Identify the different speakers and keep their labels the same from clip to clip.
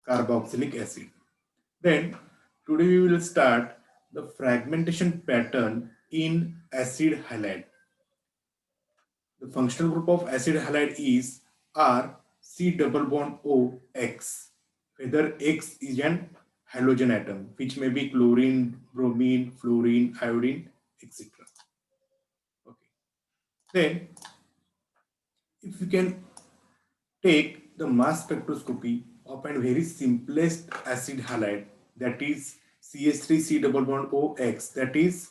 Speaker 1: carboxylic acid. Then today we will start the fragmentation pattern in acid halide. The functional group of acid halide is R C double bond O X. Whether X is an halogen atom, which may be chlorine, bromine, fluorine, iodine, etc. Okay. Then, if we can take the mass spectroscopy of a very simplest acid halide, that is CH3C double bond OX, that is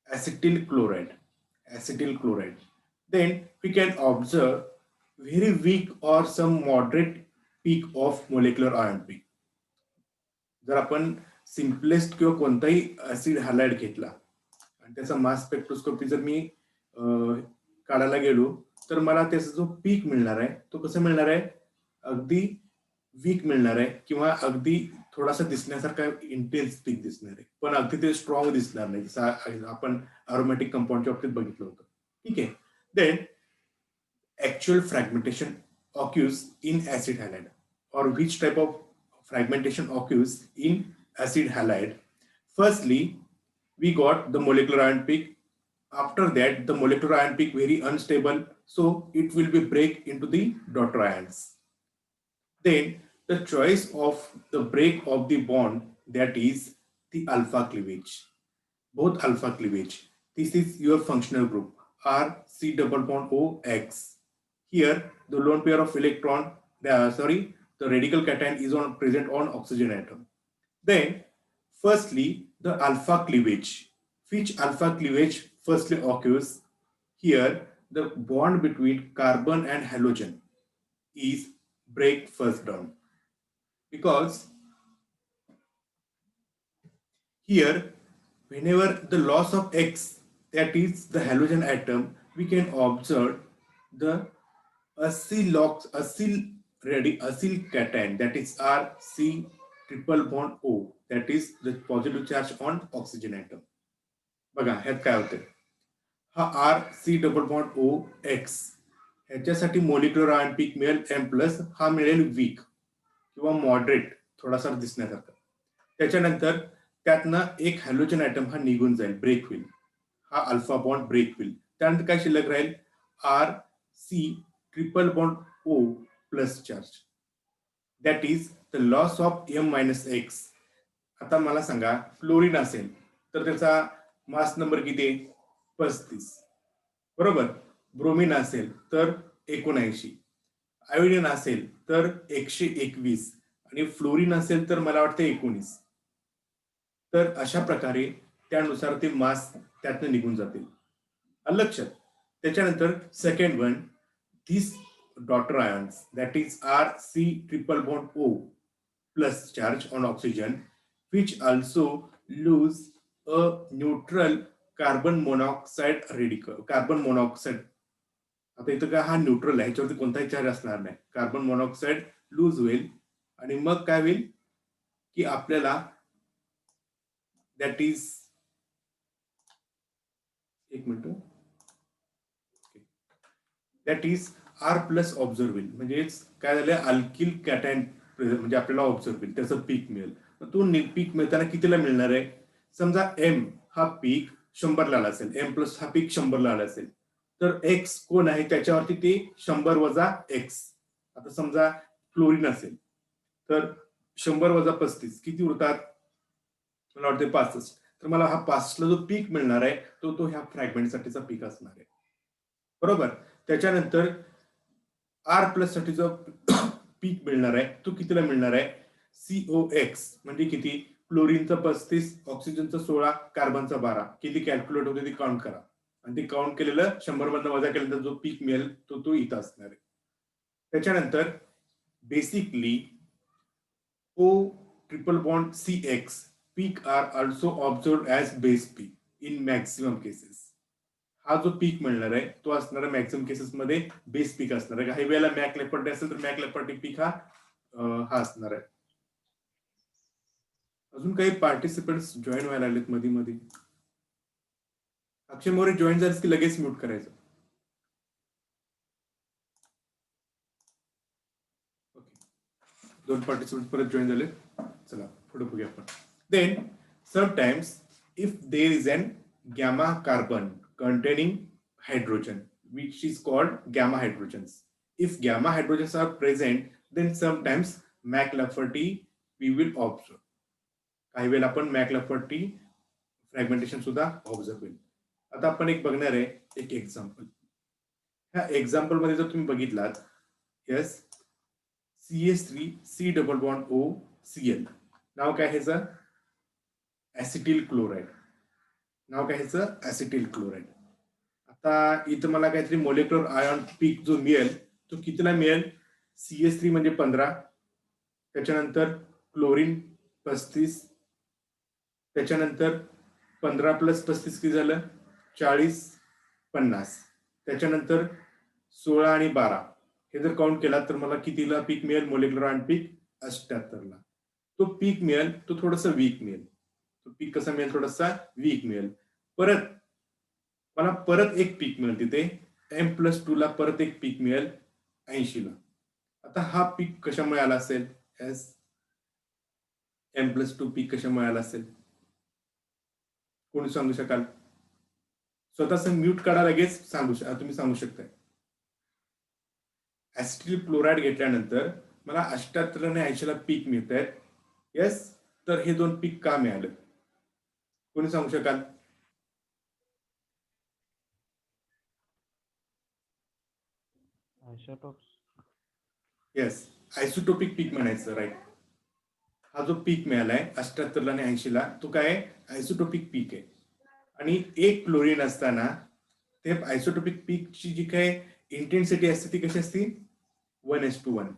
Speaker 1: acetyl chloride. Acetyl chloride. Then we can observe very weak or some moderate peak of molecular ion peak. जर आपण simplest किंवा कोणताही acid highlight घेतला आणि त्याचा mass spectroscopy जर मी काढायला गेलो तर मला त्याचा जो पीक मिळणार आहे तो कसं मिळणार आहे, अगदी वीक मिळणार आहे किंवा अगदी थोडासा दिसण्यासारखा इंटेन्स पीक दिसणार आहे, पण अगदी ते स्ट्रॉंग दिसणार नाही, जसं आपण अरोमॅटिक कंपाऊंडच्या बाबतीत बघितलं होतं. ठीक आहे. Then actual fragmentation occurs in acid halide, or which type of fragmentation occurs in acid halide. Firstly, we got the molecular ion peak. After that, the molecular ion peak very unstable, so it will be break into the daughter ions. Then the choice of the break of the bond, that is the alpha cleavage, both alpha cleavage. This is your functional group R C double bond O X. Here, the lone pair of electron, the radical cation is present on oxygen atom. Then, firstly, the alpha cleavage. Which alpha cleavage firstly occurs? Here, the bond between carbon and halogen is break first down, because here, whenever the loss of X, that is the halogen atom, we can observe the acyl cation, that is RC triple bond O, that is the positive charge on oxygen atom. बघा ह्यात काय होते, हा R C double bond O X ह्याच्यासाठी molecular ion peak मिळेल M plus, हा मिळेल weak किंवा मॉडरेट थोडासा दिसण्यासारखा. त्याच्यानंतर त्यातनं एक हॅलोजन ॲटम हा निघून जाईल, ब्रेक होईल, हा अल्फा बॉन्ड ब्रेक होईल. त्यानंतर काय शिल्लक राहील, R C triple bond O plus charge, that is the loss of M minus X. आता मला सांगा, फ्लोरीन असेल तर त्याचा मास नंबर किती आहे, 35, बरोबर. ब्रोमिन असेल तर 79, आयोडीन असेल तर 121 आणि फ्लोरीन असेल तर मला वाटतं 19. तर अशा प्रकारे त्यानुसार ते मास त्यातनं निघून जातील, लक्षात. त्याच्यानंतर second one, this daughter ions, that is RC triple bond O plus charge on oxygen, which also lose a neutral carbon monoxide radical. Carbon monoxide, आता इथं काय, हा न्यूट्रल आहे, ह्याच्यावरती कोणताही चार्ज असणार नाही. कार्बन मोनॉक्साईड लूज होईल आणि मग काय होईल की आपल्याला दॅट इज, एक minute, that is R plus observe होईल. म्हणजेच काय झालं, अल्किल कॅटायन म्हणजे आपल्याला ऑब्झर्व होईल, त्याचं पीक मिळेल. तो पीक मिळताना कितीला मिळणार आहे, समजा एम हा पीक 100 ला असेल, एम प्लस हा पीक 100 ला असेल, तर एक्स कोण आहे त्याच्यावरती ते 100 वजा एक्स. आता समजा क्लोरीन असेल तर 100 वजा 35 किती उरतात, मला वाटते 65. तर मला हा 65 ला जो पीक मिळणार आहे तो ह्या फ्रॅगमेंटसाठीचा पीक असणार आहे, बरोबर. त्याच्यानंतर आर प्लस साठी जो पीक मिळणार आहे तो कितीला मिळणार आहे, सीओ एक्स म्हणजे किती, क्लोरीनचं 35, ऑक्सिजनचं 16, कार्बनचा 12. किती कॅल्क्युलेट होते ते काउंट करा, आणि ते काउंट केलेलं 100 मधनं वजा केल्यानंतर जो पीक मिळेल तो इथं असणार आहे. त्याच्यानंतर basically O triple bond C X peak are also observe as base peak in maximum cases. हा जो पीक मिळणार आहे तो असणार आहे मॅक्सिमम केसेस मध्ये बेस पीक असणार आहे. काही वेळेला मॅक लेपर्टी असेल तर मॅक लेपर्टी पीक हा असणार आहे. अजून काही पार्टिसिपेंट्स जॉईन व्हायला लागलेत मध्ये मध्ये. अक्षय मोरे जॉईन झालेस की लगेच म्यूट करायचं. ओके, 2 पार्टिसिपेंट परत जॉईन झाले. चला पुढे बघूया आपण. Then sometimes if there is an gamma carbon containing hydrogen which is called gamma hydrogens. If gamma hydrogens are present, then sometimes McLafferty we will observe. काही वेळेला आपण McLafferty फ्रॅगमेंटेशन सुद्धा ऑब्झर्व होईल. आता आपण एक बघणार आहे एक एक्झाम्पल. ह्या एक्झाम्पल मध्ये जर तुम्ही बघितलात, yes CH3 C double bond O Cl, नाव काय ह्याचं? ऍसिटिल क्लोराइड. नाव काय ह्याचं? ऍसिटिल क्लोराइड. आता इथं मला काहीतरी मोलेक्युलर आयॉन पीक जो मिळेल तो कितीला मिळेल? CH3 म्हणजे 15, त्याच्यानंतर क्लोरीन 35, त्याच्यानंतर 15 + 35 किती झालं? 40, 50, त्याच्यानंतर 16 आणि 12 हे जर काउंट केला तर मला कितीला पीक मिळेल? मोलेक्युलर आयॉन पीक 78 ला. तो पीक मिळेल तो थोडासा वीक मिळेल. तो पीक कसा मिळेल? थोडासा वीक मिळेल. परत मला परत एक पीक मिळेल तिथे M+2 ला परत एक पीक मिळेल 80 ला. आता हा पीक कशामुळे आला असेल? M+2 पीक कशामुळे आला असेल? कोणी सांगू शकाल? स्वतःच म्यूट काढा, लगेच तुम्ही सांगू शकताय. ऍसिटिल क्लोराइड घेतल्यानंतर मला 78 आणि 80 ला पीक मिळत आहेत. येस, तर हे दोन पीक का मिळाले? कोणी सांगू शकाल? येस, आयसोटोपिक पीक म्हणायचं, राईट. हा जो पीक मिळालाय 78 आणि 80 ला, तो काय आयसोटोपिक पीक आहे. आणि एक क्लोरीन असताना ते आयसोटोपिक पीकची जी काय इंटेन्सिटी असते ती कशी असते? 1:1,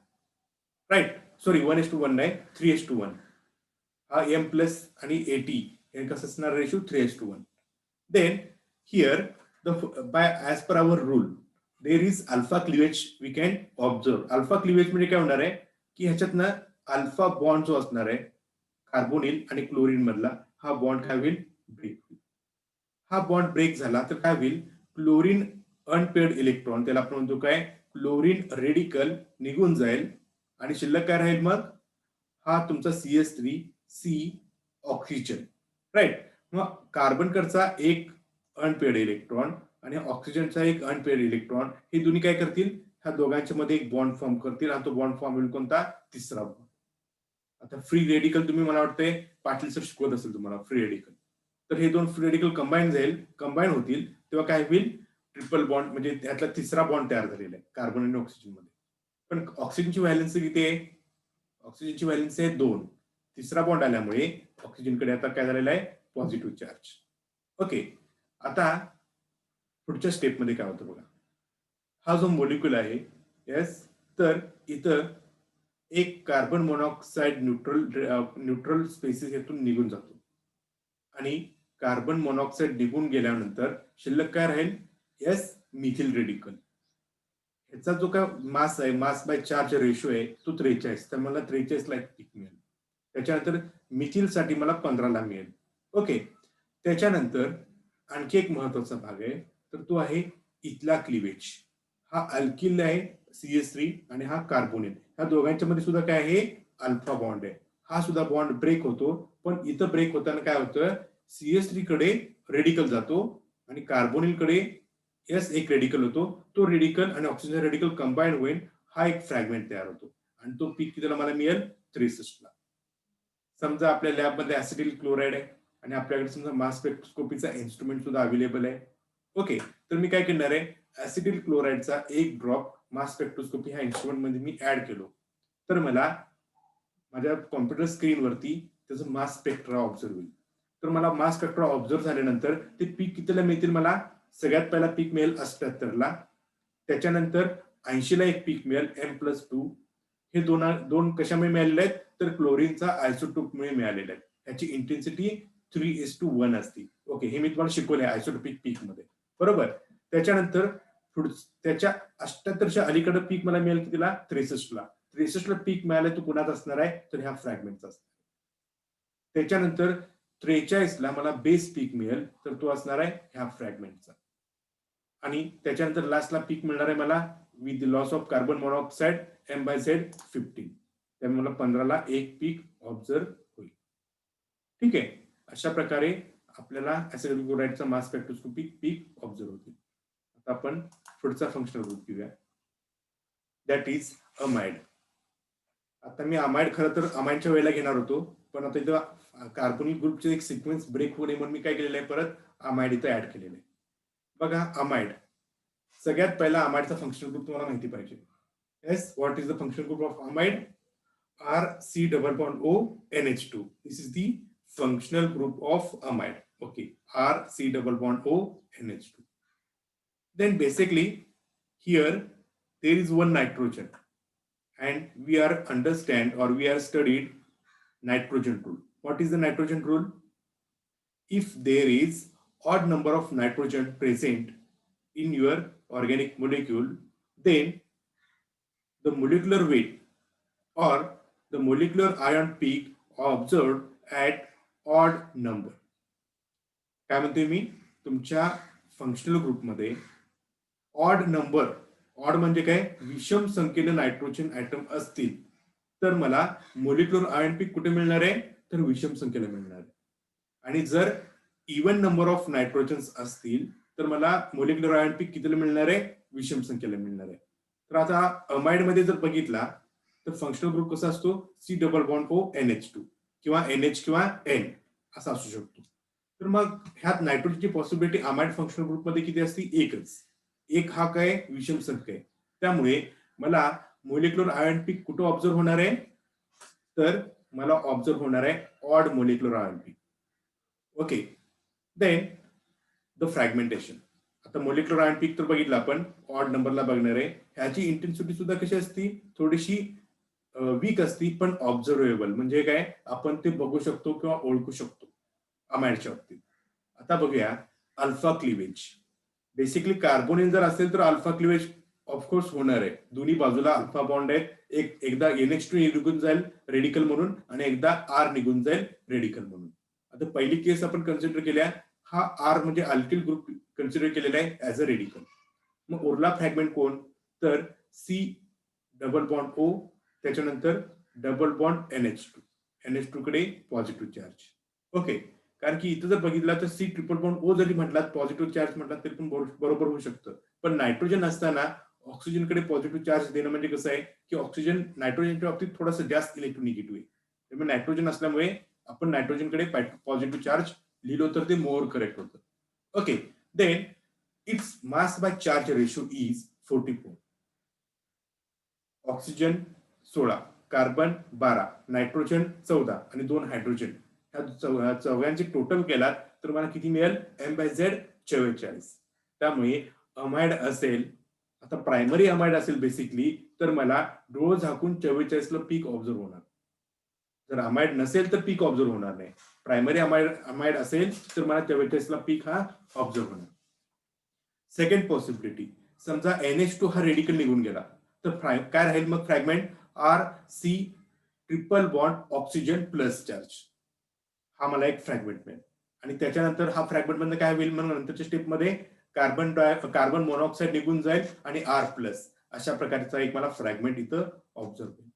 Speaker 1: राईट. सॉरी, 1:1 नाही, 3:1. हा M+ आणि AT हे कसं असणार रेशो? 3:1. Then here by as per our rule there is alpha cleavage we can observe. Alpha cleavage म्हणजे काय होणार आहे की ह्याच्यातनं अल्फा बॉन्ड जो असणार आहे कार्बोनिल आणि क्लोरीन मधला, हा बॉन्ड काय होईल? ब्रेक होईल. हा बॉन्ड ब्रेक झाला तर काय होईल? क्लोरीन अनपेअर्ड इलेक्ट्रॉन, त्याला आपण म्हणतो काय, क्लोरीन रेडिकल निघून जाईल आणि शिल्लक काय राहील मग? हा तुमचा CH3C ऑक्सिजन, राईट. मग कार्बनकडचा एक अनपेअर्ड इलेक्ट्रॉन आणि ऑक्सिजनचा एक अनपेअर्ड इलेक्ट्रॉन, हे दोन्ही काय करतील? ह्या दोघांच्या मध्ये एक बॉन्ड फॉर्म करतील आणि तो बॉन्ड फॉर्म होईल कोणता? तिसरा बॉन्ड. आता फ्री रेडिकल तुम्ही मला वाटतंय पाटील सर शिकवत असेल तुम्हाला फ्री रेडिकल. तर हे दोन फ्री रेडिकल कंबाईन होतील तेव्हा काय होईल? ट्रिपल बॉन्ड, म्हणजे त्यातला तिसरा बॉन्ड तयार झालेला आहे कार्बन आणि ऑक्सिजन मध्ये. पण ऑक्सिजनची व्हॅलन्सी किती आहे? ऑक्सिजनची व्हॅलन्सी आहे 2. तिसरा बॉन्ड आल्यामुळे ऑक्सिजनकडे आता काय झालेला आहे? Positive charge. ओके, आता पुढच्या स्टेपमध्ये काय होतं बघा. हा जो मोलिक्युल आहे, येस, तर इथं एक कार्बन मोनॉक्साईड न्यूट्रल स्पेसिस यातून निघून जातो आणि कार्बन मोनॉक्साईड निघून गेल्यानंतर शिल्लक काय राहील? Yes, methyl radical. ह्याचा जो काय मास आहे, मास बाय चार्ज रेशो आहे तो 43, तर मला 43 ला एक पीक मिळेल. त्याच्यानंतर मिथिल साठी मला 15 ला मिळेल. ओके, त्याच्यानंतर आणखी एक महत्वाचा भाग आहे, तर तो आहे इथला क्लिवेज. हा अल्किल आहे CH3 आणि हा कार्बोनिल, ह्या दोघांच्या मध्ये सुद्धा काय आहे? अल्फा बॉन्ड आहे. हा सुद्धा बॉन्ड ब्रेक होतो, पण इथं ब्रेक होताना काय होतं? CH3 कडे रेडिकल जातो आणि कार्बोनिल कडे यस एक रेडिकल होतो. तो रेडिकल आणि ऑक्सिजन रेडिकल कंबाईन होईल, हा एक फ्रॅगमेंट तयार होतो आणि तो पीक कितीला मला मिळेल? 63 ला. समजा आपल्या लॅबमध्ये ऍसिटिल क्लोराइड आहे आणि आपल्याकडे समजा मास स्पेक्ट्रोस्कोपीचा इन्स्ट्रुमेंट सुद्धा अवेलेबल आहे. ओके, तर मी काय करणार आहे? ऍसिटिल क्लोराइडचा एक ड्रॉप मास स्पेक्ट्रोस्कोपी ह्या इन्स्ट्रुमेंट मध्ये मी ऍड केलो, तर मला माझ्या कॉम्प्युटर स्क्रीनवरती त्याचं मास स्पेक्ट्रा ऑब्झर्व होईल. तर मला मास स्पेक्ट्रा ऑब्झर्व झाल्यानंतर ते पीक कितीला मिळतील? मला सगळ्यात पहिला पीक मिळेल 78 ला, त्याच्यानंतर 80 ला एक पीक मिळेल M+2. हे दोन कशामुळे मिळालेले आहेत? तर क्लोरीनचा आयसोटोपमुळे मिळालेले आहेत. ह्याची इंटेन्सिटी 3:1 असते. ओके, हे मी तुम्हाला शिकवले आयसोटोपिक पीक मध्ये, बरोबर. त्याच्यानंतर त्याच्या 78च्या अलीकडे पीक मला मिळेल कितीला? 63 ला. 63 ला पीक मिळालं तो कुणाचा असणार आहे? तर ह्या फ्रॅगमेंटचा असणार. त्याच्यानंतर 43 ला मला बेस पीक मिळेल, तर तो असणार आहे ह्या फ्रॅगमेंटचा. आणि त्याच्यानंतर लास्टला पीक मिळणार आहे मला with the loss of carbon monoxide M/Z 15. त्यामुळे मला 15ला एक पीक ऑब्झर्व होईल. ठीक आहे. अशा प्रकारे आपल्याला ऍसिड क्लोराईडचा मास स्पेक्ट्रोस्कोपिक पीक ऑब्झर्व होतील. आता आपण पुढचा फंक्शनल ग्रुप घेऊया. That is amide. आता मी अमाइड खरं तर अमाइडच्या वेळेला घेणार होतो, पण आता इथं कार्बोनिक ग्रुपचे एक सिक्वेन्स ब्रेक होऊ नये म्हणून मी काय केलेलं आहे, परत अमाइड इथं ऍड केलेलं आहे. बघा अमाइड, सगळ्यात पहिला अमाइडचा फंक्शनल ग्रुप तुम्हाला माहिती पाहिजे. Yes, what is the functional group of amide? RC double bond O NH2. This is the functional group of amide. Okay, RC double bond O NH2. Then basically here there is one nitrogen, and we are understand or we are studied nitrogen rule. What is the nitrogen rule? If there is odd number of nitrogen present in your organic molecule, then the molecular weight or the molecular ion peak observed at odd number. काय म्हणतोय मी, तुमच्या functional ग्रुपमध्ये odd number, odd म्हणजे काय, विषम संख्येने nitrogen atom असतील तर मला मोलिक्युलर आयन पीक कुठे मिळणार आहे, तर विषम संख्येला मिळणार आहे. आणि जर इवन नंबर ऑफ नायट्रोजन्स असतील तर मला मोलिक्युलर आयन पीक कितीला मिळणार आहे, विषम संख्येला मिळणार आहे. तर आता अमाइड मध्ये जर बघितला तर फंक्शनल ग्रुप कसा असतो, सी डबल बॉन्ड ओ NH2 किंवा NH किंवा N असा असू शकतो. तर मग ह्यात नायट्रोजनची पॉसिबिलिटी अमाइड फंक्शनल ग्रुपमध्ये किती असते, एकच. एक हा काय विषम संख्या आहे. त्यामुळे मला मोलिक्युलर आयन पीक कुठं ऑब्झर्व होणार आहे, तर मला ऑब्झर्व होणार आहे odd molecular ion peak. Okay, then the fragmentation. आता मोलिक्युलर आयन पीक तर बघितलं आपण, ऑड नंबरला बघणार आहे. ह्याची इंटेन्सिटी सुद्धा कशी असती, थोडीशी वीक असती पण ऑब्झर्वेबल, म्हणजे काय, आपण ते बघू शकतो किंवा ओळखू शकतो अमाइडच्या बाबतीत. आता बघूया अल्फा क्लिवेज. बेसिकली कार्बोनिल जर असेल तर अल्फा क्लिवेज ऑफकोर्स होणार आहे. दोन्ही बाजूला अल्फा बॉन्ड आहेत. एकदा NH2 निघून जाईल रेडिकल म्हणून आणि एकदा R निघून जाईल रेडिकल म्हणून. आता पहिली केस आपण कन्सिडर केल्या, हा R म्हणजे अल्किल ग्रुप कन्सिडर केलेला आहे ऍज अ रेडिकल. मग उरला फ्रॅगमेंट कोण, तर C डबल बॉन्ड O, त्याच्यानंतर डबल बॉन्ड NH2 कडे पॉझिटिव्ह चार्ज. ओके, कारण की इथं जर बघितलं तर C ट्रिपल बॉन्ड O जरी म्हटलात, पॉझिटिव्ह चार्ज म्हटलात तरी पण बरोबर होऊ शकतं. पण नायट्रोजन असताना ऑक्सिजनकडे पॉझिटिव्ह चार्ज देणं म्हणजे कसं आहे की ऑक्सिजन नायट्रोजनच्या बाबतीत थोडासा जास्त इलेक्ट्रोनिगेटिव्ह आहे. त्यामुळे नायट्रोजन असल्यामुळे आपण नायट्रोजनकडे पॉझिटिव्ह चार्ज लिहिलो तर ते मोर करेक्ट होतं. Okay, then it's mass by charge ratio is 44. Oxygen 16, carbon 12, nitrogen 14 आणि 2 हायड्रोजन, ह्या चौघांचे टोटल केलात तर मला किती मिळेल, M/Z 44. त्यामुळे अमाइड असेल, आता प्रायमरी अमाइड असेल बेसिकली, तर मला डोळं झाकून 44 ला पीक ऑब्झर्व होणार. जर अमाइड नसेल तर पीक ऑब्झर्व होणार नाही. प्रायमरी अमाइड असेल तर मला 44 ला पीक हा ऑब्झर्व होणार. सेकंड पॉसिबिलिटी, समजा NH2 हा रेडिकल निघून गेला तर काय राहील मग fragment, RC triple bond oxygen plus charge, हा मला एक फ्रॅगमेंट मिळेल. आणि त्याच्यानंतर हा फ्रॅगमेंट मध्ये काय होईल, मग नंतरच्या स्टेपमध्ये कार्बन मोनॉक्साईड निघून जाईल आणि R प्लस, अशा प्रकारचा एक मला फ्रॅगमेंट इथं ऑब्झर्व होईल.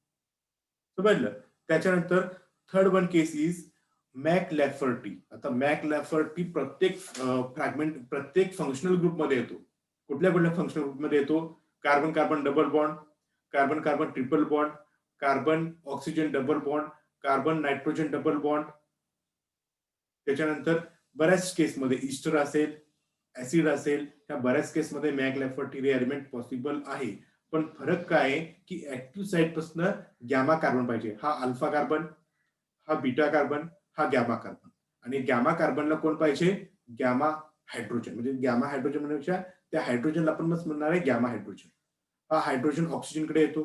Speaker 1: समजलं. त्याच्यानंतर third one case is McLafferty. आता मॅक लॅफर्टी प्रत्येक फ्रॅगमेंट प्रत्येक फंक्शनल ग्रुपमध्ये येतो. कुठल्या कुठल्या फंक्शनल ग्रुपमध्ये येतो, carbon carbon double bond, carbon carbon triple bond, carbon oxygen double bond, carbon nitrogen double bond. त्याच्यानंतर बऱ्याच केसमध्ये इस्टर असेल, ऍसिड असेल, ह्या बऱ्याच केसमध्ये मॅक लॅफर्टी रिअरेंजमेंट पॉसिबल आहे. पण फरक काय आहे की ऍक्टिव्ह साईड पासून गॅमा कार्बन पाहिजे. हा अल्फा कार्बन, हा बीटा कार्बन, हा गॅमा कार्बन. आणि गॅमा कार्बनला कोण पाहिजे, गॅमा हायड्रोजन. म्हणजे गॅमा हायड्रोजन म्हणण्यापेक्षा त्या हायड्रोजनला आपण म्हणणार आहे गॅमा हायड्रोजन. हा हायड्रोजन ऑक्सिजनकडे येतो,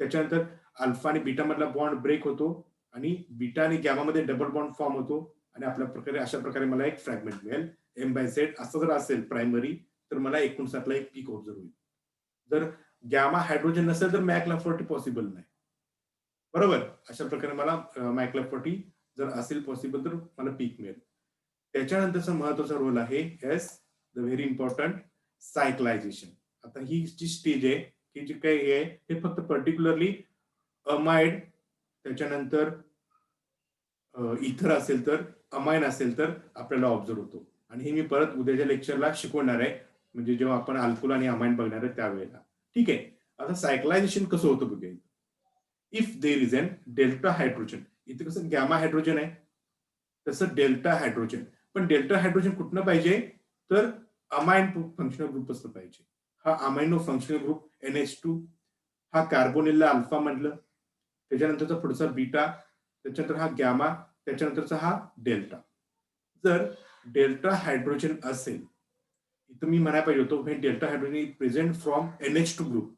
Speaker 1: त्याच्यानंतर अल्फा आणि बीटा मधला बॉन्ड ब्रेक होतो आणि बीटा आणि गॅमा मध्ये डबल बॉन्ड फॉर्म होतो आणि आपल्या प्रकारे अशा प्रकारे मला एक फ्रॅगमेंट मिळेल M/Z. असं जर असेल प्रायमरी तर मला 59 ला एक पीक ऑब्झर्व होईल. जर गॅमा हायड्रोजन नसेल तर मॅक लॅफर्टी पॉसिबल नाही. बरोबर, अशा प्रकारे मला मॅक लॅफर्टी जर असेल पॉसिबल तर मला पीक मिळेल. त्याच्यानंतरचा महत्वाचा रोल आहे येस द व्हेरी इम्पॉर्टंट सायक्लायझेशन. आता ही जी स्टेज आहे, ही जी काही आहे हे फक्त पर्टिक्युलरली अमाइड त्याच्यानंतर इथर असेल तर, अमाइन असेल तर आपल्याला ऑब्झर्व होतो. आणि हे मी परत उद्याच्या लेक्चरला शिकवणार आहे, म्हणजे जेव्हा आपण अल्कोहोल आणि अमाइन बघणार आहे त्यावेळेला. ठीक आहे. आता सायक्लायझेशन कसं होतं बघूया. If there is an delta hydrogen, इथे कसं गॅमा हायड्रोजन आहे तसं डेल्टा हायड्रोजन, पण डेल्टा हायड्रोजन कुठनं पाहिजे तर अमाइन फंक्शनल ग्रुप असलं पाहिजे. हा अमाइनो फंक्शनल ग्रुप NH2, हा कार्बोनिलला अल्फा म्हटलं, त्याच्यानंतरचा पुढचा बीटा, त्याच्यानंतर हा गॅमा, त्याच्यानंतरचा हा डेल्टा. जर डेल्टा हायड्रोजन असेल, इथं मी म्हणायला पाहिजे होतो when delta hydrogen is present from NH2 group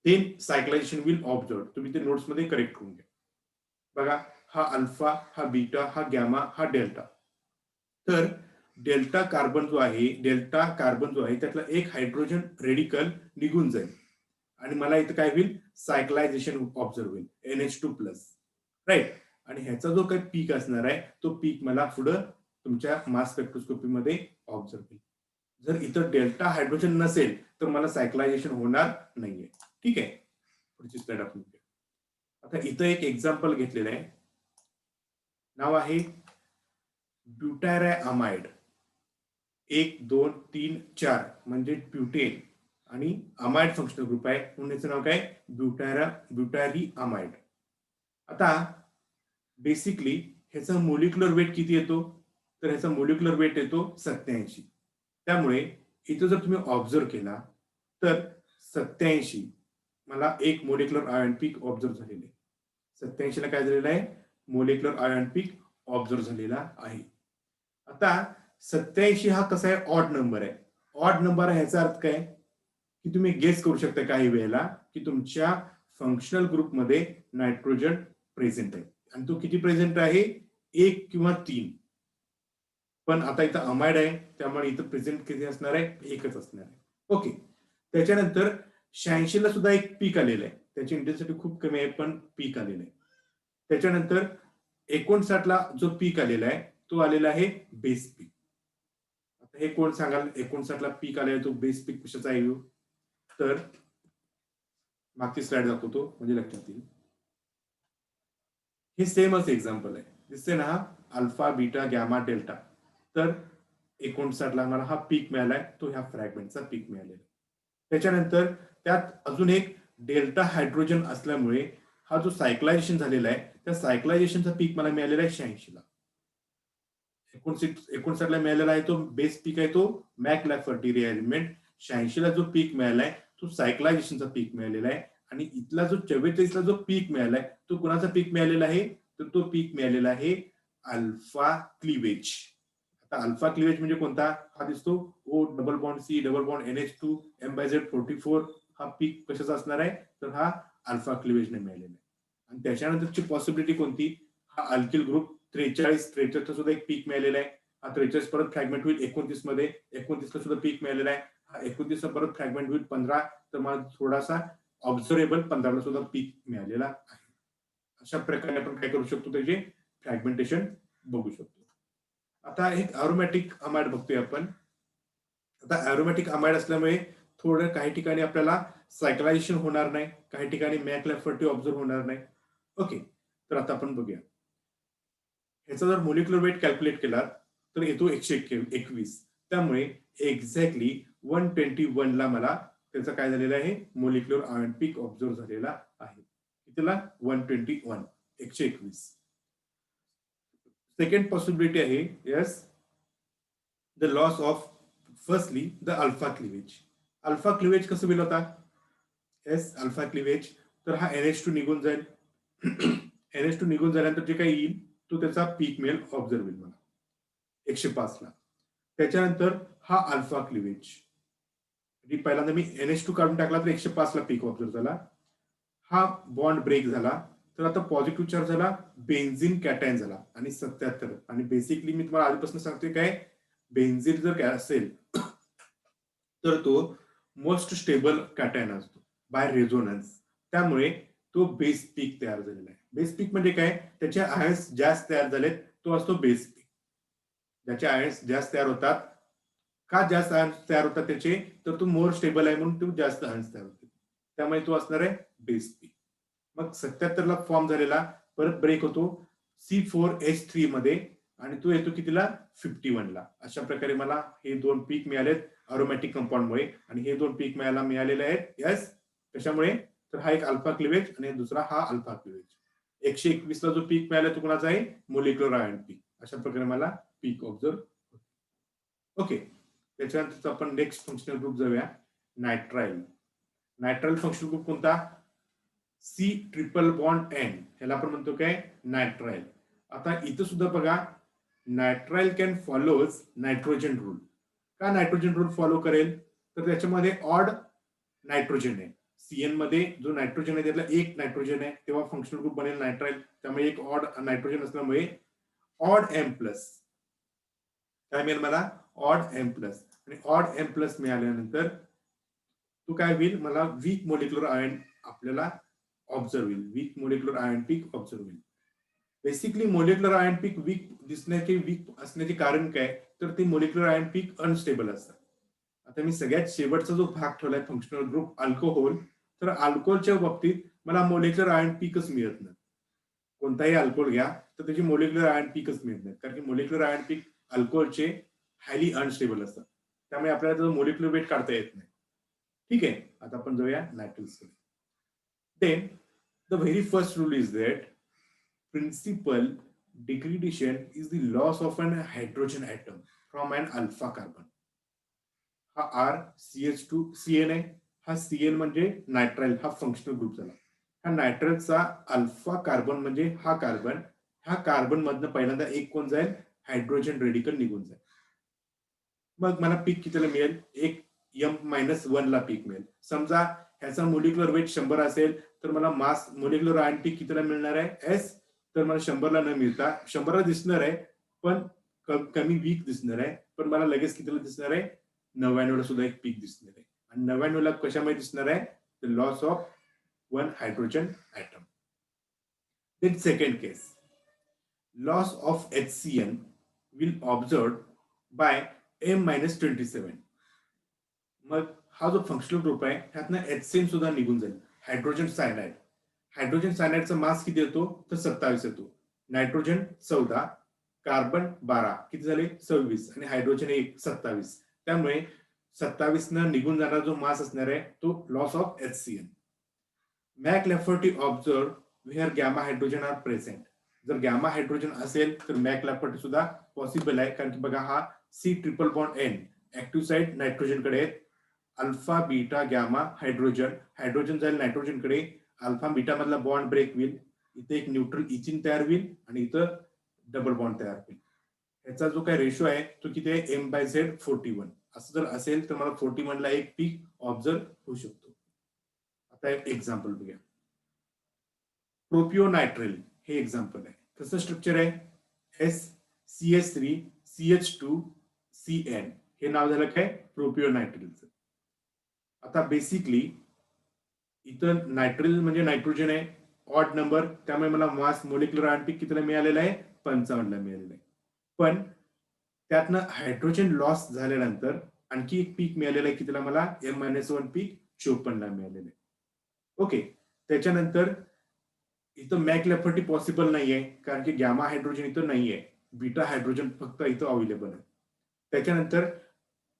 Speaker 1: then cyclization will observe. तुम्ही ते नोट्स मध्ये करेक्ट करून घ्या. बघा, हा अल्फा, हा बीटा, हा गॅमा, हा डेल्टा. तर डेल्टा कार्बन जो आहे त्यातला एक हायड्रोजन रेडिकल निघून जाईल आणि मला इथं काय होईल, सायक्लायझेशन ऑब्झर्व होईल, NH2 प्लस, राईट. आणि ह्याचा जो काही पीक असणार आहे तो पीक मला पुढं तुमच्या मास स्पेक्ट्रोस्कोपी मध्ये ऑब्झर्व होईल. जर इथं डेल्टा हायड्रोजन नसेल तर मला सायक्लायझेशन होणार नाहीये. ठीक आहे. पुढची स्लाइड आपण घेऊया. आता इथं एक एक्झाम्पल घेतलेलं आहे, नाव आहे ब्युटायरामाइड. 1 2 3 4 म्हणजे ब्युटेन आणि अमाइड फंक्शनल ग्रुप आहे म्हणून याचं नाव काय, ब्युटारिअमाइड. आता बेसिकली ह्याचा मोलिक्युलर वेट किती येतो, तर ह्याचा मोलिक्युलर वेट येतो 87. त्यामुळे इथं जर तुम्ही ऑब्झर्व केला तर 87 मला एक मोलिक्युलर आयॉन पीक ऑब्झर्व झालेले. 87 ला काय झालेलं आहे, मोलिक्युलर आयॉन पीक ऑब्झर्व झालेला आहे. आता 87 हा कसा आहे, ऑड नंबर आहे. ऑड नंबर आहे ह्याचा अर्थ काय की तुम्ही गेस करू शकता काही वेळेला की तुमच्या फंक्शनल ग्रुपमध्ये नायट्रोजन प्रेझेंट आहे आणि तो किती प्रेझेंट आहे, 1 किंवा 3. पण आता इथं अमाइड आहे त्यामुळे इथं प्रेझेंट किती असणार आहे, एकच असणार आहे. ओके. त्याच्यानंतर 86 ला सुद्धा एक पीक आलेलं आहे, त्याची इंटेन्सिटी खूप कमी आहे पण पीक आलेलं आहे. त्याच्यानंतर 59 ला जो पीक आलेला आहे तो आलेला आहे बेस पीक. आता हे कोण सांगाल, 59 ला पीक आलेला तो बेस पीक कशाचा आहे, तर मागची स्लाइड दाखवतो म्हणजे लक्षात येईल. हे सेमच एक्झाम्पल आहे, दिसते ना, हा अल्फा बीटा गॅमा डेल्टा. तर 59 ला मला हा पीक मिळालाय, तो ह्या फ्रॅगमेंटचा पीक मिळालेला. त्याच्यानंतर त्यात अजून एक डेल्टा हायड्रोजन असल्यामुळे हा जो सायक्लायझेशन झालेला आहे त्या सायक्लायझेशनचा पीक मला मिळालेला आहे 86 ला. 59 ला मिळालेला आहे तो बेस पीक आहे, तो मॅक लॅफर्टी रिअरेंजमेंट. 86 ला जो पीक मिळालाय तो सायक्लायझेशनचा पीक मिळालेला आहे. आणि इथला जो 44 ला जो पीक मिळालाय तो कुणाचा पीक मिळालेला आहे, तर तो पीक मिळालेला आहे अल्फा क्लिवेज. आता अल्फा क्लिवेज म्हणजे कोणता, हा दिसतो O double bond C double bond NH2 MZ44. हा पीक कशाचा असणार आहे, तर हा अल्फा क्लिवेजने मिळालेला आहे. आणि त्याच्यानंतरची पॉसिबिलिटी कोणती, हा अल्किल ग्रुप 43 चा सुद्धा एक पीक मिळालेला आहे. हा 43 परत फ्रॅगमेंट होईल 29 मध्ये, 29 ला सुद्धा पीक मिळालेला आहे. हा 29 ला परत फ्रॅगमेंट होईल 15, तर मला थोडासा ऑब्झर्वेबल 15 ला सुद्धा पीक मिळालेला आहे. अशा प्रकारे आपण काय करू शकतो, त्याचे फ्रॅगमेंटेशन बघू शकतो. आता एक अरोमॅटिक अमाइड बघतोय आपण. आता अरोमॅटिक अमाइड असल्यामुळे थोडं काही ठिकाणी आपल्याला सायक्लायझेशन होणार नाही, काही ठिकाणी मॅक लॅफर्टी ऑब्झर्व होणार नाही. ओके. तर आता आपण बघूया, ह्याचा जर मोलिक्युलर वेट कॅल्क्युलेट केला तर येतो 121. त्यामुळे एक्झॅक्टली 121 ला मला त्याचा काय झालेला आहे, मोलिक्युलर आयॉन पीक ऑब्झर्व झालेला आहे. कितीला, 121, 121. सेकंड पॉसिबिलिटी आहे, yes, the loss of firstly the alpha cleavage. Alpha cleavage कसं होईल होता, येस, अल्फा क्लिवेज. तर हा NH2 निघून जाईल. NH2 निघून झाल्यानंतर जे काही येईल तो त्याचा पीक मिळेल, ऑब्झर्व होईल मला 105 ला. त्याच्यानंतर हा अल्फा क्लिवेज, पहिल्यांदा मी NH2 काढून टाकला तर 105 ला पीक ऑब्झर्व झाला. हा बॉन्ड ब्रेक झाला तर आता पॉझिटिव्ह चार्ज झाला, बेन्झिन कॅटायन झाला आणि 77. आणि बेसिकली मी तुम्हाला आधीपासून सांगतोय काय, बेन्झिन जर असेल तर तो मोस्ट स्टेबल कॅटायन असतो बाय रेझोनन्स. त्यामुळे तो बेस पीक तयार झालेला आहे. बेस पीक म्हणजे काय, त्याचे आयन्स जास्त तयार झालेत, तो असतो बेस पीक. ज्याचे आयन्स जास्त तयार होतात, का जास्त आयन्स तयार होतात त्याचे, तर तो मोर स्टेबल आहे म्हणून तो जास्त आयन्स तयार होते, त्यामुळे तो असणार आहे बेस पीक. मग 77 ला फॉर्म झालेला परत ब्रेक होतो C4H3 मध्ये आणि तो येतो कितीला 51 ला. अशा प्रकारे मला हे दोन पीक मिळालेत अरोमॅटिक कंपाऊंडमुळे आणि हे दोन पीक मिळालेले आहेत यस कशामुळे तर हा एक अल्फा क्लिवेज आणि दुसरा हा अल्फा क्लिवेज. 121 ला जो पीक मिळाला तो कोणाचा आहे मोलिक्युलर आयन पीक. अशा प्रकारे मला पीक ऑब्झर्व. ओके त्याच्यानंतर आपण नेक्स्ट फंक्शनल ग्रुप जाऊया नायट्राइल. नायट्राइल फंक्शनल ग्रुप कोणता सी ट्रिपल बॉन्ड एन ह्याला आपण म्हणतो काय नायट्राइल. आता इथं सुद्धा बघा nitrile can follows nitrogen rule. का नायट्रोजन रूल फॉलो करेल तर त्याच्यामध्ये ऑड नायट्रोजन आहे. सीएन मध्ये जो नायट्रोजन आहे त्यातला एक नायट्रोजन आहे तेव्हा फंक्शनल ग्रुप बनेल नायट्राइल. त्यामुळे एक ऑड नायट्रोजन असल्यामुळे ऑड एम प्लस काय मिळेल मला ऑड एम प्लस आणि ऑड एम प्लस मिळाल्यानंतर तो काय होईल मला वीक मोलिक्युलर आयन आपल्याला ऑब्झर्व होईल. वीक मोलिक्युलर आयन पीक ऑब्झर्व होईल. बेसिकली मोलिक्युलर आयन पीक वीक दिसण्याचे वीक असण्याचे कारण काय तर ते मोलिक्युलर आयन पीक अनस्टेबल असतात. आता मी सगळ्यात शेवटचा जो भाग ठेवलाय फंक्शनल ग्रुप अल्कोहोल तर अल्कोहोलच्या बाबतीत मला मोलिक्युलर आयन पीकच मिळत नाही. कोणताही अल्कोहोल घ्या तर त्याची मोलिक्युलर आयन पीकच मिळत नाही कारण की मोलिक्युलर आयन पीक अल्कोहोलचे हायली अनस्टेबल असतात. त्यामुळे आपल्याला त्याचं मोलिक्युलर वेट काढता येत नाही. ठीक आहे आता आपण जाऊया nitriles. Then the very first rule is that principal degradation is the loss of an hydrogen atom from an alpha carbon. हा R CH2 CN आहे. हा CN म्हणजे नायट्राइल हा फंक्शनल ग्रुप झाला. हा नायट्राइलचा अल्फा कार्बन म्हणजे हा कार्बन ह्या कार्बन मधनं पहिल्यांदा एक कोण जाईल हायड्रोजन रेडिकल निघून जाईल. मग मला पीक कितीला मिळेल एक M-1 ला पीक मिळेल. समजा ह्याचा मोलिक्युलर वेट 100 असेल तर मला मास मोलिक्युलर आयन पीक कितीला मिळणार आहे S तर मला 100 ला न मिळता 100 ला दिसणार आहे पण कमी वीक दिसणार आहे पण मला लगेच कितीला दिसणार आहे 99 ला सुद्धा एक पीक दिसणार आहे. आणि 99 ला कशामुळे दिसणार आहे the loss of one hydrogen atom. Then second case loss of HCN will observe by M-27. मग हा जो फंक्शनल ग्रुप आहे ह्यातनं HCN सुद्धा निघून जाईल. Hydrogen cyanide. हायड्रोजन सायनाइडचा मास किती येतो तर 27 येतो. नायट्रोजन 14 कार्बन 12 किती झाले 26 आणि हायड्रोजन 1 27. त्यामुळे 27 न निघून जाणारा जो मास असणार आहे तो loss of HCN. McLafferty observe where gamma hydrogen are present. जर गॅमा हायड्रोजन असेल तर मॅक लॅफर्टी सुद्धा पॉसिबल आहे कारण की बघा हा C triple bond N active side nitrogen कडे आहेत. Alpha beta gamma hydrogen hydrogen जाईल नायट्रोजन कडे. अल्फा बीटा मधला बॉन्ड ब्रेक होईल. इथे एक न्यूट्रल इचिन तयार होईल आणि इथं डबल बॉन्ड तयार होईल. याचा जो काय रेशो आहे तो किती आहे M/Z 41. असं जर असेल तर मला 41 ला एक पीक ऑब्झर्व होऊ शकतो. आता एक एक्झाम्पल बघूया. प्रोपिओनायट्राइल हे एक्झाम्पल आहे. कसं स्ट्रक्चर आहे SCH3CH2CN हे नाव झालं काय प्रोपिओनायट्राइलचं. आता बेसिकली इथं नायट्राइल म्हणजे नायट्रोजन आहे ऑड नंबर त्यामुळे मला मास मोलिक्युलर आयन पीक कितीला मिळालेला आहे 55 ला मिळालेला आहे. पण त्यातनं हायड्रोजन लॉस झाल्यानंतर आणखी एक पीक मिळालेलं आहे कितीला मला M-1 पीक 54 ला मिळालेलं आहे. ओके त्याच्यानंतर इथं मॅक लॅफर्टी पॉसिबल नाहीये कारण की गॅमा हायड्रोजन इथं नाहीये. बीटा हायड्रोजन फक्त इथं अवेलेबल आहे. त्याच्यानंतर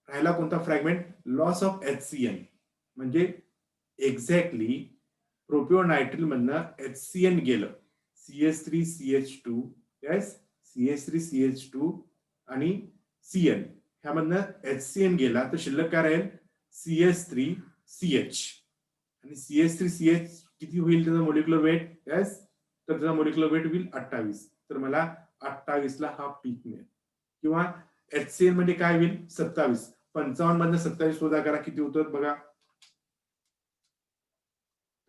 Speaker 1: राहिला कोणता फ्रॅगमेंट लॉस ऑफ HCN म्हणजे एक्झॅक्टली प्रोपिओनायट्राइल मधनं HCN गेलं CH3CH2 CH3CH2 आणि CN ह्यामधनं HCN गेला तर शिल्लक काय राहील CH3CH आणि CH3CH किती होईल त्याचा मोलिक्युलर वेट तर त्याचा मोलिक्युलर वेट होईल 28. तर मला 28 ला हा पीक मिळेल किंवा HCN मध्ये काय होईल 27. 55 मधनं 27 वजा करा किती होतं बघा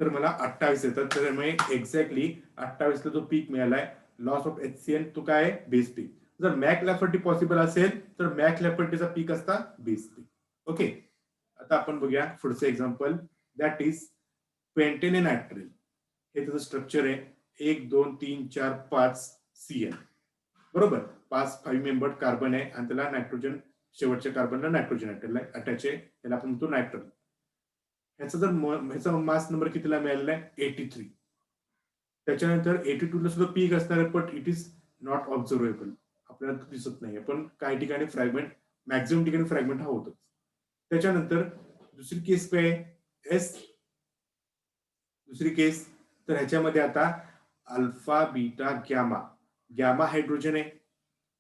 Speaker 1: तर मला 28 येतात. त्यामुळे एक्झॅक्टली 28 ला जो पीक मिळालाय लॉस ऑफ HCN तो काय आहे बेस पीक. जर मॅक लॅफर्टी पॉसिबल असेल तर मॅक लॅफर्टीचा पीक असता बेस पीक. ओके आता आपण बघूया पुढचं एक्झाम्पल दॅट इज पेंटेनेनायट्राइल. हे त्याचं स्ट्रक्चर आहे 1 2 3 4 5 CN बरोबर 5 मेंबर्ड कार्बन आहे आणि त्याला नायट्रोजन शेवटच्या कार्बनला नायट्रोजन अटॅच आहे त्याला आपण म्हणतो नायट्रल. ह्याचा जर ह्याचा मास नंबर कितीला मिळालेला आहे 83. त्याच्यानंतर 82 ला सुद्धा पीक असणार आहे, बट इट इज नॉट ऑब्झर्वेबल, आपल्याला दिसत नाही. पण काही ठिकाणी फ्रॅगमेंट, मॅक्झिमम ठिकाणी फ्रॅगमेंट हा होतच. त्याच्यानंतर दुसरी केस काय एस, दुसरी केस, तर ह्याच्यामध्ये आता alpha beta gamma, gamma hydrogen आहे,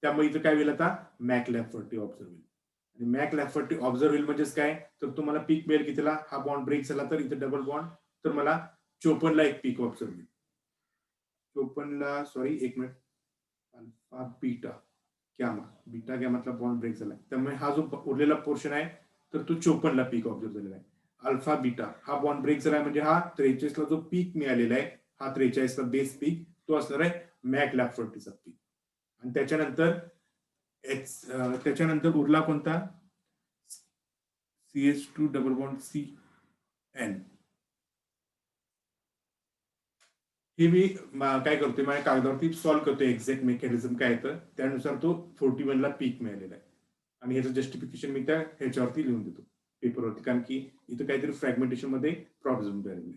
Speaker 1: त्यामुळे इथं काय होईल आता मॅक लॅफर्टी ऑब्झर्व होईल. आणि मॅक लॅफर्टी ऑब्झर्व होईल म्हणजेच काय, तर तुम्हाला पीक मिळेल कितीला, हा बॉन्ड ब्रेक झाला तर इथे डबल बॉन्ड, तर मला 54 ला एक पीक ऑब्झर्व होईल. 54 ला, सॉरी एक minute, alpha beta gamma, beta गॅमातला बॉन्ड ब्रेक झाला, त्यामुळे हा जो उरलेला पोर्शन आहे तर तो 54 ला पीक ऑब्झर्व झालेला आहे. अल्फा बीटा हा बॉन्ड ब्रेक झाला म्हणजे हा 43 ला जो पीक मिळालेला आहे, हा 43 ला बेस पीक, तो असणार आहे मॅक लॅफर्टीचा पीक. आणि त्याच्यानंतर उरला कोणता, CH2 डबल बॉन्ड CN. हे मी काय करतोय, माझ्या कागदावरती सॉल्व्ह करतोय एक्झॅक्ट मेकॅनिझम काय येतं, त्यानुसार तो 41 ला पीक मिळालेला आहे. आणि ह्याचं जस्टिफिकेशन मी त्या ह्याच्यावरती लिहून देतो पेपरवरती, कारण की इथं काहीतरी फ्रॅगमेंटेशन मध्ये प्रॉब्लेम झालेले.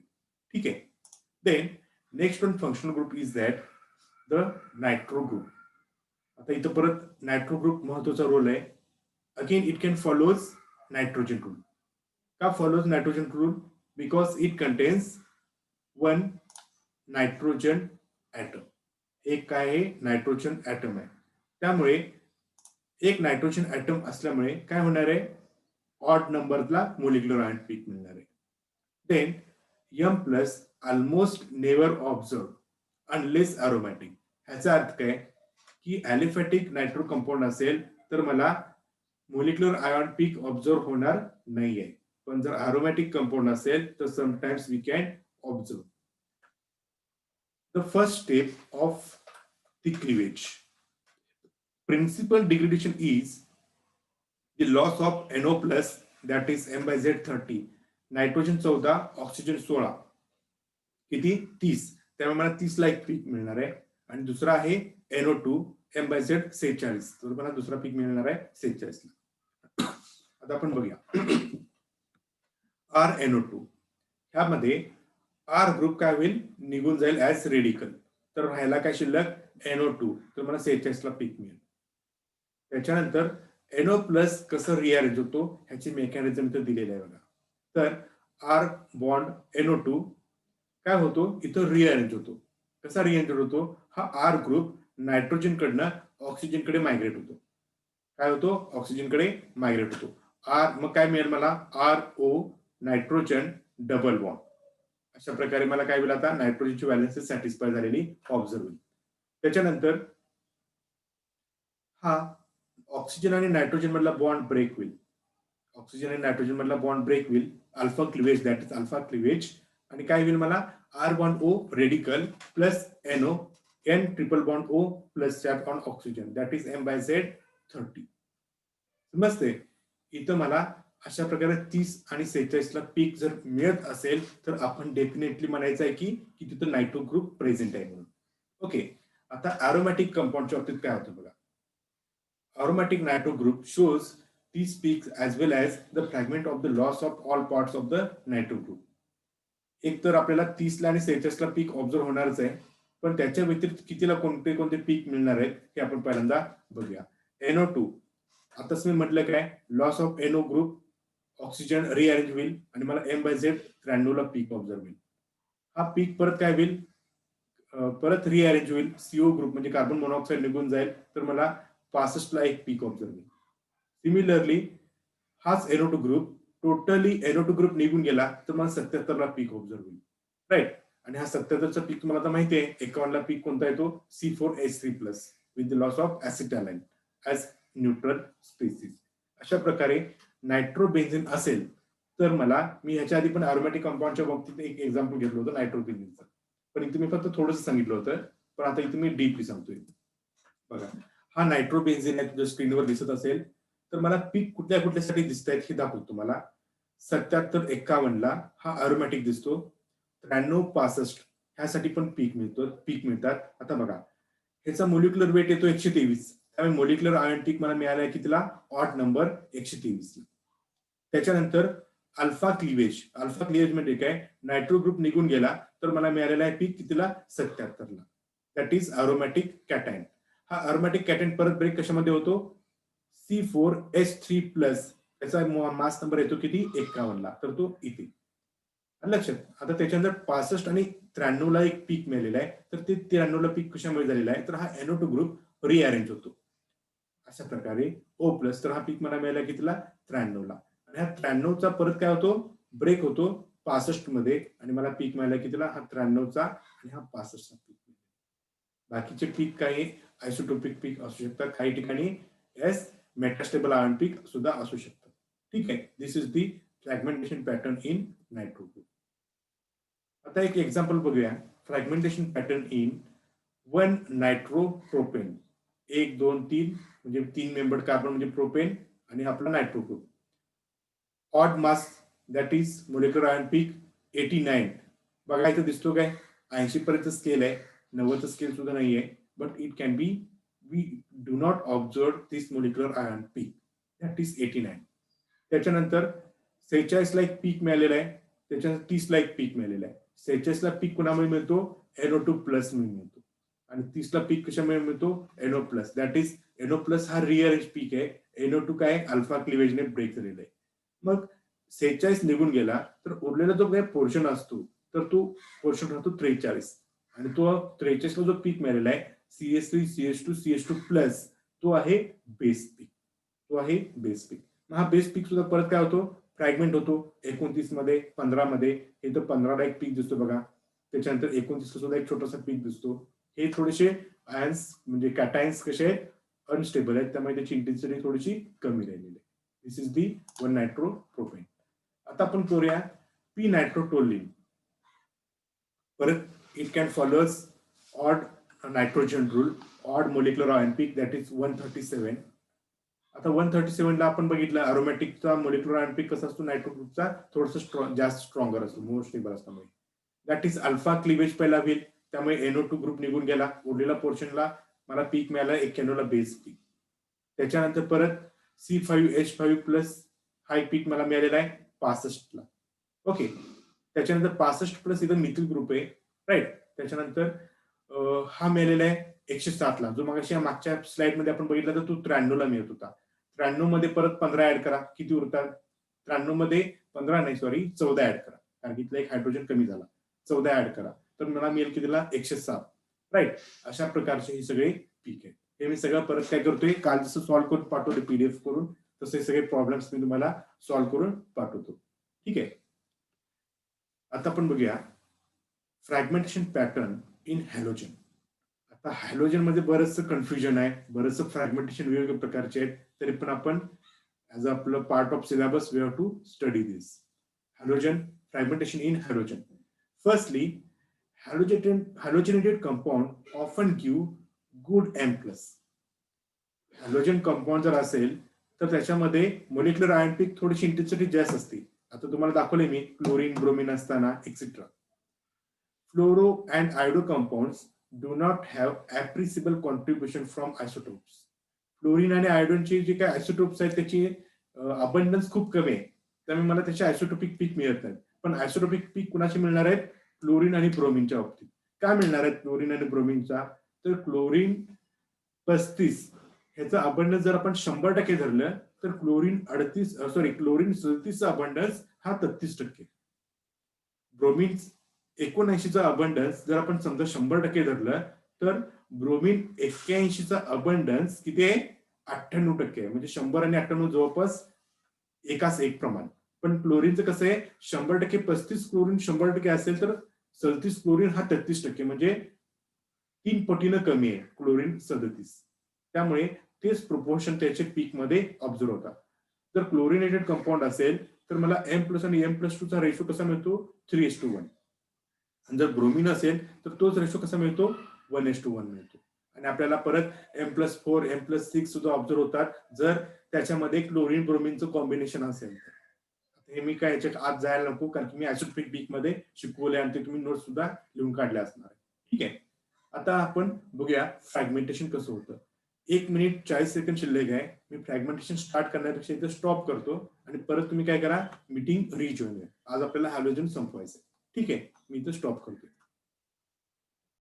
Speaker 1: ठीक आहे. Then next one functional group is that the nitro group. आता इथं परत नायट्रो ग्रुप महत्वाचा रोल आहे. Again it can follows nitrogen rule. का follows nitrogen rule? Because it contains one nitrogen atom. एक काय आहे, नायट्रोजन ऍटम आहे. त्यामुळे एक नायट्रोजन ऍटम असल्यामुळे काय होणार आहे, ऑड नंबरला मोलिक्युलर आयन पीक मिळणार आहे. Then M plus almost never observe unless aromatic. ह्याचा अर्थ काय की ॲलिफॅटिक नायट्रो कंपाऊंड असेल तर मला मोलिक्युलर आयन पीक ऑब्झर्व होणार नाहीये, पण जर अरोमॅटिक कंपाऊंड असेल तर sometimes we can observe. The first step of the cleavage. Principal degradation is the loss of NO plus, that is M by Z 30, nitrogen 14, oxygen 16, किती 30, त्यामुळे मला 30 ला एक पीक मिळणार आहे. आणि दुसरा आहे NO2 M by Z 46, तर मला दुसरा पीक मिळणार आहे 46 ला. आता आपण बघूया RNO2, ह्यामध्ये आर ग्रुप काय होईल, निघून जाईल ऍज रेडिकल, तर राहायला काय शिल्लक NO2, तर मला 46 ला पीक मिळेल. त्याच्यानंतर NO प्लस कसं रिअरेंज होतो ह्याची मेकॅनिझम इथं दिलेलं आहे बघा. तर आर बॉन्ड NO2 काय होतो, इथं रिअरेंज होतो. कसा रिअरेंज होतो, हा आर ग्रुप नायट्रोजन कडनं ऑक्सिजन कडे मायग्रेट होतो. काय होतो, ऑक्सिजन कडे मायग्रेट होतो. आर, मग काय मिळेल मला, RO नायट्रोजन डबल बॉन्ड. अशा प्रकारे मला काय होईल, आता नायट्रोजनची व्हॅलेन्सी सॅटिस्फाय झालेली ऑब्झर्व होईल. त्याच्यानंतर हा ऑक्सिजन आणि नायट्रोजन मधला बॉन्ड ब्रेक होईल. ऑक्सिजन आणि नायट्रोजन मधला बॉन्ड ब्रेक होईल, alpha cleavage, that is alpha cleavage. आणि काय होईल मला, R bond O radical plus NO N triple bond O plus charge on oxygen, that is M by Z 30. समजते. इथं मला अशा प्रकारे 30 आणि 46 ला पीक जर मिळत असेल तर आपण डेफिनेटली म्हणायचं आहे की तिथं नायट्रो ग्रुप प्रेझेंट आहे म्हणून. ओके. आता अरोमॅटिक कंपाऊंडच्या बाबतीत काय होतं बघा. aromatic nitro group shows these peaks as well as the fragment of the loss of all parts of the nitro group. एक तर आपल्याला 30 ला आणि 46 ला पीक ऑब्झर्व होणारच आहे, पण त्याच्या व्यतिरिक्त कितीला कोणते कोणते पीक मिळणार आहेत हे आपण पहिल्यांदा बघूया. NO2, आताच मी म्हटलं काय, loss of NO group, oxygen rearrange होईल आणि मला M by Z 93 ला पीक ऑब्झर्व होईल. हा पीक परत काय होईल, परत रिअरेंज होईल, CO ग्रुप म्हणजे कार्बन मोनॉक्साईड निघून जाईल, तर मला 65 ला एक पीक ऑब्झर्व होईल. सिमिलरली हाच NO2 group, totally NO2 group निघून गेला तर मला 77 ला पीक ऑब्झर्व होईल, राईट. आणि हा 77चा पीक तुम्हाला आता माहिती आहे, 51 ला पीक कोणता येतो, C4H3 plus with the loss of acetylene as neutral species. अशा प्रकारे नायट्रोबेन्झिन असेल तर मला, मी ह्याच्या आधी पण अरोमॅटिक कंपाऊंडच्या बाबतीत एक एक्झाम्पल घेतलं होतं नायट्रोबेन्झिनचं, पण इथे मी फक्त थोडंसं सांगितलं होतं, पण आता इथे मी डीपली सांगतोय. बघा, हा नायट्रोबेन्झिन आहे, तुझ्या स्क्रीनवर दिसत असेल, तर मला पीक कुठल्या कुठल्यासाठी दिसत आहेत हे दाखवतो तुम्हाला. 77-51 ला हा अरोमॅटिक दिसतो, 93-65 ह्यासाठी पण पीक मिळतात. आता बघा, ह्याचा मोलिक्युलर वेट येतो 123, त्यामुळे मोलिक्युलर आयन पीक मला मिळालाय कितीला, ऑड नंबर 123. त्याच्यानंतर अल्फा क्लिवेज म्हणजे काय, नायट्रो ग्रुप निघून गेला तर मला मिळालेला आहे पीक कितीला, 77ला. That is aromatic cation. हा अरोमॅटिक कॅटायन परत ब्रेक कशामध्ये होतो, C4H3 प्लस, त्याचा मास नंबर येतो किती, 51ला, तर तो इथे लक्षात. आता त्याच्यानंतर 65 आणि 93 ला एक पीक मिळालेला आहे, तर ते 93 ला पीक कशामुळे झालेला आहे, तर हा NO2 ग्रुप रिअरेंज होतो अशा प्रकारे O प्लस. तर हा पीक मला मिळाला कितीला, 93 ला. आणि हा 93 चा परत काय होतो, ब्रेक होतो 65 मध्ये आणि मला पीक मिळाला कितीला, हा 93 चा आणि हा 65 चा पीक. बाकीचे पीक काही आयसोटोपिक पीक असू शकतात, काही ठिकाणी मेटास्टेबल आयन पीक सुद्धा असू शकतात. ठीक आहे. This is the fragmentation pattern in nitro group. आता एक एक्झाम्पल बघूया. Fragmentation pattern in 1 नायट्रोप्रोपेन. 1 2 3 म्हणजे 3 मेंबर्ड कार्बन म्हणजे प्रोपेन आणि आपला nitro group. Odd mass that is molecular ion peak 89. बघा इथं दिसतो काय, 80 पर्यंत स्केल आहे, 90 स्केल सुद्धा नाहीये, but it can be, we do not observe this molecular ion peak that is 89. त्याच्यानंतर 46 ला एक पीक मिळालेला आहे, त्याच्यानंतर 30 ला एक पीक मिळालेला आहे. 46 ला पीक कुणामुळे मिळतो, NO2 प्लस म्हणून मिळतो, आणि 30 ला पीक कशामुळे मिळतो, NO plus. That is NO plus हा रिअरेंज पीक आहे, NO2 काय अल्फा क्लिवेजने ब्रेक झालेला आहे. मग 46 निघून गेला तर उरलेला जो काही पोर्शन असतो, तर तो पोर्शन राहतो 43, आणि तो 43 ला जो पीक मिळालेला आहे CH3 CH2 CH2 प्लस, तो आहे बेस पीक. तो आहे बेस पीक. हा बेस पीक सुद्धा परत काय होतो, फ्रॅगमेंट होतो 29 मध्ये, 15 मध्ये. इथं 15 ला एक पीक दिसतो बघा, त्याच्यानंतर 29 ला सुद्धा एक छोटासा पीक दिसतो. हे थोडेसे आयन्स म्हणजे कॅटायन्स कसे अनस्टेबल आहेत, त्यामुळे त्याची इंटेन्सिटी थोडीशी कमी राहिलेली आहे. दिस इज दी 1 नायट्रोप्रोपेन. आता आपण करूया पी नायट्रोटोलिन. परत it can followers odd nitrogen rule, odd molecular ion peak that is 137. आता 137 ला आपण बघितलं अरोमॅटिकचा मोलिक्युलर आयन पीक कसा असतो, नायट्रो ग्रुपचा थोडंसं जास्त स्ट्रॉंगर असतो, मोर स्टेबल असल्यामुळे. दॅट इज अल्फा क्लिवेज पहिला होईल, त्यामुळे NO2 ग्रुप निघून गेला, उरलेला पोर्शनला मला पीक मिळाला 91 ला बेस पीक. त्याच्यानंतर परत C5H5 प्लस हा एक पीक मला मिळालेला आहे 65 ला. ओके. त्याच्यानंतर 65 प्लस इथं मिथिल ग्रुप आहे, राईट. त्याच्यानंतर हा मिळालेला आहे 107 ला, जो मागाशी मागच्या स्लाइड मध्ये आपण बघितला तर तो 93 ला मिळत होता. 93 मध्ये परत 15 ऍड करा, किती उरतात, 93 मध्ये 15 नाही, सॉरी 14 ऍड करा, कारण की इथला एक हायड्रोजन कमी झाला. 14 ऍड करा तर मला मिळेल कितीला, 107, राईट. अशा प्रकारचे हे सगळे पीक आहेत. हे मी सगळं परत काय करतोय, काल जसं सॉल्व्ह करून पाठवले PDF करून, तसे सगळे प्रॉब्लेम्स मी तुम्हाला सॉल्व्ह करून पाठवतो. ठीक आहे. आता आपण बघूया फ्रॅगमेंटेशन पॅटर्न इन हॅलोजन. आता हॅलोजन मध्ये बरंचसं कन्फ्युजन आहे, बरंचसं फ्रॅगमेंटेशन वेगवेगळ्या प्रकारचे आहेत, तरी पण आपण ऍज आपलं part of syllabus we have to study this. Halogen, fragmentation in halogen. Firstly, halogenated compound often give good M+. Halogen compound जर असेल तर त्याच्यामध्ये मोलिक्युलर आयन पीक थोडीशी इंटेन्सिटी जास्त असते. आता तुम्हाला दाखवले मी क्लोरीन, ब्रोमीन असताना etcetera. Fluoro and iodo compounds do not have appreciable contribution from isotopes. Fluorine आणि आयोडोनचे जे काही आयसोटोप्स आहेत त्याची अबंडन्स खूप कमी आहे, त्यामुळे मला त्याचे आयसोटोपिक पीक मिळत नाही. पण आयसोटोपिक पीक कुणाचे मिळणार आहेत, क्लोरीन आणि ब्रोमीनच्या बाबतीत. काय मिळणार आहेत क्लोरीन आणि ब्रोमीनचा, तर क्लोरीन 35 ह्याचा अबंडन्स जर आपण 100% धरलं तर क्लोरीन 37 चा अबंडन्स हा 33%. ब्रोमीन 79 चा अबंडन्स जर आपण समजा 100% धरलं तर ब्रोमीन 81 चा अबंडन्स किती आहे, 98% आहे. म्हणजे 100 आणि 98 जवळपास एकाच एक प्रमाण. पण क्लोरीनचं कसं आहे, 100% 35 क्लोरीन 100% असेल तर 37 क्लोरीन हा 33%, म्हणजे 3 पटीनं कमी आहे क्लोरीन 37. त्यामुळे तेच प्रोपोर्शन त्याचे पीक मध्ये ऑब्झर्व होतात. जर क्लोरिनेटेड कंपाऊंड असेल तर मला M+ आणि M+2 चा रेशो कसा मिळतो, 3:1. आणि जर ब्रोमीन असेल तर तोच रेशो कसा मिळतो, 1:1 मिळतो. आणि आपल्याला परत M+4 M+6 सुद्धा ऑब्झर्व होतात जर त्याच्यामध्ये क्लोरीन ब्रोमीनचं कॉम्बिनेशन असेल तर. हे मी काय याच्यात आज जायला नको, कारण की मी आयसोटोपिक पीक मध्ये शिकवले आणि ते तुम्ही नोट सुद्धा लिहून काढले असणार. ठीक आहे. आता आपण बघूया फ्रॅगमेंटेशन कसं होतं. 1 मिनिट 40 सेकंड शिल्लक आहे. मी फ्रॅगमेंटेशन स्टार्ट करण्यापेक्षा इथे स्टॉप करतो आणि परत तुम्ही काय करा, मीटिंग रीजॉईन. आज आपल्याला हॅलोजन संपवायचं. ठीक आहे, मी इथे स्टॉप करतो.